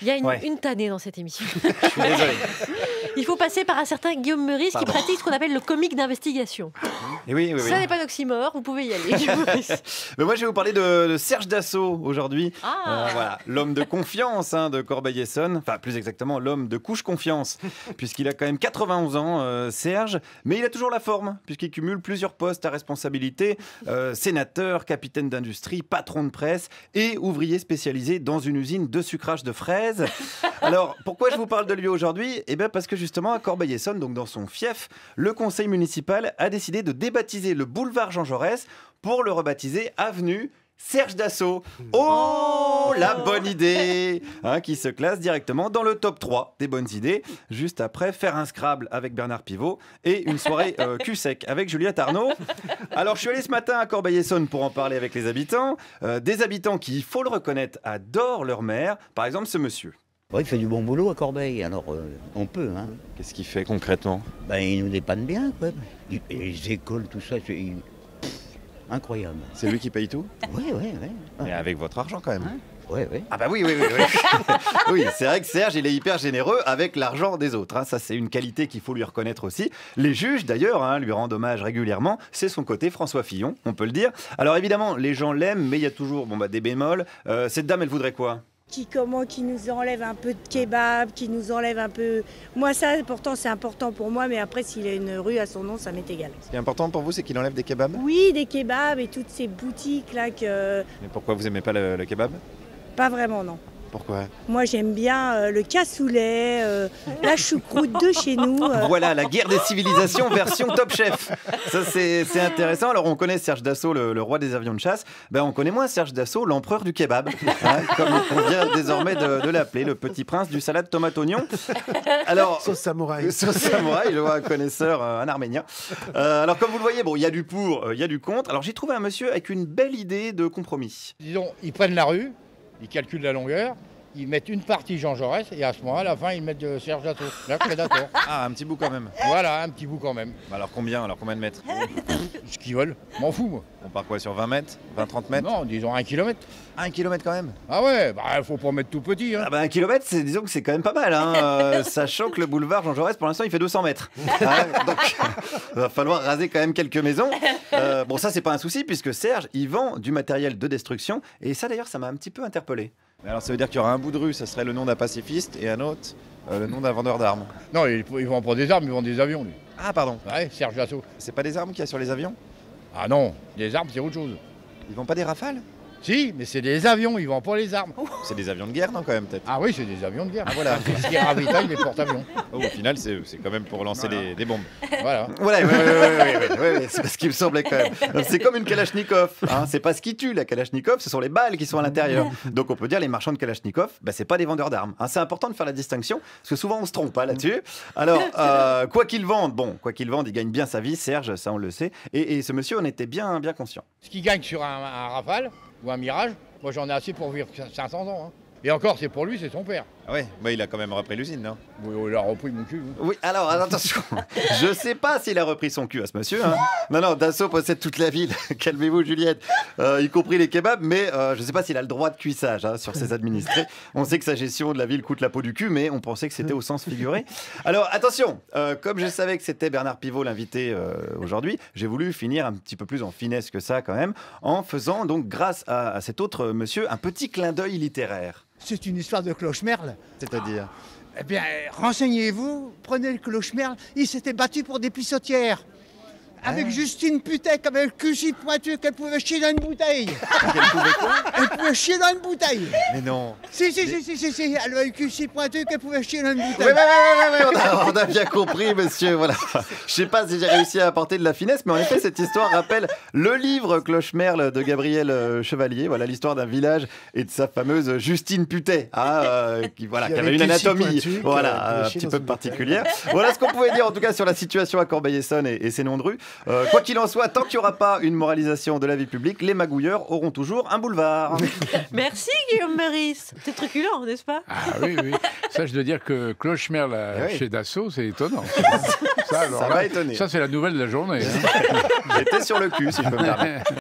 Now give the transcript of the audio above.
Il y a Ouais. une tannée dans cette émission. Je suis désolé. Il faut passer par un certain Guillaume Meurice qui Pardon. pratique ce qu'on appelle le comique d'investigation. Et oui, oui, oui. Ça n'est pas d'oxymore, vous pouvez y aller. Guillaume Meurice. Mais moi, je vais vous parler de Serge Dassault aujourd'hui. Ah. Voilà, l'homme de confiance de Corbeil-Essonnes. Enfin, plus exactement, l'homme de couche confiance. Puisqu'il a quand même 91 ans, Serge. Mais il a toujours la forme, puisqu'il cumule plusieurs postes à responsabilité. Sénateur, capitaine d'industrie, patron de presse et ouvrier spécialisé dans une usine de sucrage de fraises. Alors, pourquoi je vous parle de lui aujourd'hui? Eh bien, parce que justement, à Corbeil-Essonnes, donc dans son fief, le conseil municipal a décidé de débaptiser le boulevard Jean Jaurès pour le rebaptiser avenue Serge Dassault. Oh, la bonne idée, qui se classe directement dans le top 3 des bonnes idées, juste après faire un Scrabble avec Bernard Pivot et une soirée cul sec avec Juliette Arnaud. Alors, je suis allé ce matin à Corbeil-Essonnes pour en parler avec les habitants. Des habitants qui, il faut le reconnaître, adorent leur maire. Par exemple, ce monsieur. Ouais, il fait du bon boulot à Corbeil, alors on peut. Hein. Qu'est-ce qu'il fait concrètement? Ben, il nous dépanne bien, quoi. Et les écoles, tout ça, incroyable. C'est lui qui paye tout? Oui, oui, oui. Mais avec votre argent quand même. Oui, oui. Ah bah oui, oui, oui. Oui, oui, c'est vrai que Serge, il est hyper généreux avec l'argent des autres. Ça, c'est une qualité qu'il faut lui reconnaître aussi. Les juges, d'ailleurs, lui rendent hommage régulièrement. C'est son côté François Fillon, on peut le dire. Alors évidemment, les gens l'aiment, mais il y a toujours des bémols. Cette dame, elle voudrait quoi? Qui nous enlève un peu de kebab, qui nous enlève un peu... Moi ça, pourtant c'est important pour moi, mais après s'il a une rue à son nom, ça m'est égal. Ce qui est important pour vous, c'est qu'il enlève des kebabs? Oui, des kebabs et toutes ces boutiques là que... Mais pourquoi vous aimez pas le kebab? Pas vraiment, non. Pourquoi? Moi j'aime bien le cassoulet, la choucroute de chez nous. Voilà, la guerre des civilisations version Top Chef. Ça, c'est intéressant. Alors, on connaît Serge Dassault, le roi des avions de chasse. On connaît moins Serge Dassault, l'empereur du kebab. Comme on vient désormais de l'appeler, le petit prince du salade tomate-oignon. Alors, Sauce samouraï. Sauce samouraï, je vois un connaisseur, un arménien. Alors, comme vous le voyez, il y a du pour, il y a du contre. Alors, j'ai trouvé un monsieur avec une belle idée de compromis. Disons, ils prennent la rue, ils calculent la longueur, ils mettent une partie Jean Jaurès et à ce moment, à la fin, ils mettent Serge Dassault. Là, je suis d'accord. Ah, un petit bout quand même. Voilà, un petit bout quand même. Alors, combien de mètres? Ce qu'ils veulent, m'en fous, moi. On part quoi, sur 20 mètres? 20-30 mètres? Non, disons 1 kilomètre. 1 kilomètre quand même? Ah ouais, faut pas mettre tout petit. Hein. Ah 1 kilomètre, disons que c'est quand même pas mal, sachant que le boulevard Jean Jaurès, pour l'instant, il fait 200 mètres. Donc, il va falloir raser quand même quelques maisons. Bon, ça, c'est pas un souci, puisque Serge, il vend du matériel de destruction. Et ça, d'ailleurs, ça m'a un petit peu interpellé. Alors, ça veut dire qu'il y aura un bout de rue, ça serait le nom d'un pacifiste, et un autre, le nom d'un vendeur d'armes. Non, ils vendent pas des armes, ils vendent des avions, lui. Ah, pardon. Ouais, Serge Dassault. C'est pas des armes qu'il y a sur les avions? Ah non, des armes, c'est autre chose. Ils vendent pas des rafales? Si, mais c'est des avions, ils vendent pas les armes. C'est des avions de guerre, non, quand même, peut-être? Ah oui, c'est des avions de guerre. Ah, voilà. C'est ce qui ravitaille les porte-avions. Au final, c'est quand même pour lancer des bombes. Voilà. Voilà, ouais, c'est ce qui me semblait quand même. C'est comme une Kalachnikov. C'est pas ce qui tue la Kalachnikov, ce sont les balles qui sont à l'intérieur. Donc on peut dire les marchands de Kalachnikov, c'est pas des vendeurs d'armes. C'est important de faire la distinction, parce que souvent on se trompe là-dessus. Alors, quoi qu'il vende, il gagne bien sa vie, Serge, ça on le sait. Et ce monsieur en était bien conscient. Ce qui gagne sur un Rafale ou un Mirage, moi j'en ai assez pour vivre 500 ans. Hein. Et encore, c'est pour lui, c'est son père. Ah ouais, il a quand même repris l'usine, non? Oui, il a repris mon cul. Hein. Oui, alors attention, je sais pas s'il a repris son cul à ce monsieur. Non, Dassault possède toute la ville. Calmez-vous, Juliette, y compris les kebabs, mais je sais pas s'il a le droit de cuissage sur ses administrés. On sait que sa gestion de la ville coûte la peau du cul, mais on pensait que c'était au sens figuré. Alors attention, comme je savais que c'était Bernard Pivot l'invité aujourd'hui, j'ai voulu finir un petit peu plus en finesse que ça quand même, en faisant donc grâce à cet autre monsieur un petit clin d'œil littéraire. C'est une histoire de Clochemerle. C'est-à-dire? Eh bien, renseignez-vous, prenez le Clochemerle, il s'était battu pour des pissotières. Avec Justine Putek, avec le cul si pointu qu'elle pouvait chier dans une bouteille. Elle pouvait chier dans une bouteille. Mais non. Si, elle avait le cul si pointu qu'elle pouvait chier dans une bouteille. Oui, on a bien compris, monsieur. Voilà. Je sais pas si j'ai réussi à apporter de la finesse, mais en effet, cette histoire rappelle le livre Clochemerle de Gabriel Chevalier. Voilà l'histoire d'un village et de sa fameuse Justine Putet, qui avait une anatomie, un petit peu particulière. Voilà ce qu'on pouvait dire en tout cas sur la situation à Corbeil-Essonnes et ses noms de rue. Quoi qu'il en soit, tant qu'il n'y aura pas une moralisation de la vie publique, les magouilleurs auront toujours un boulevard. Merci Guillaume Meurice. C'est truculent, n'est-ce pas? Ah oui. Ça, je dois dire que Clochemerle chez Dassault, c'est étonnant. Ça va étonner. Ça, c'est la nouvelle de la journée. J'étais sur le cul, si je peux me permettre.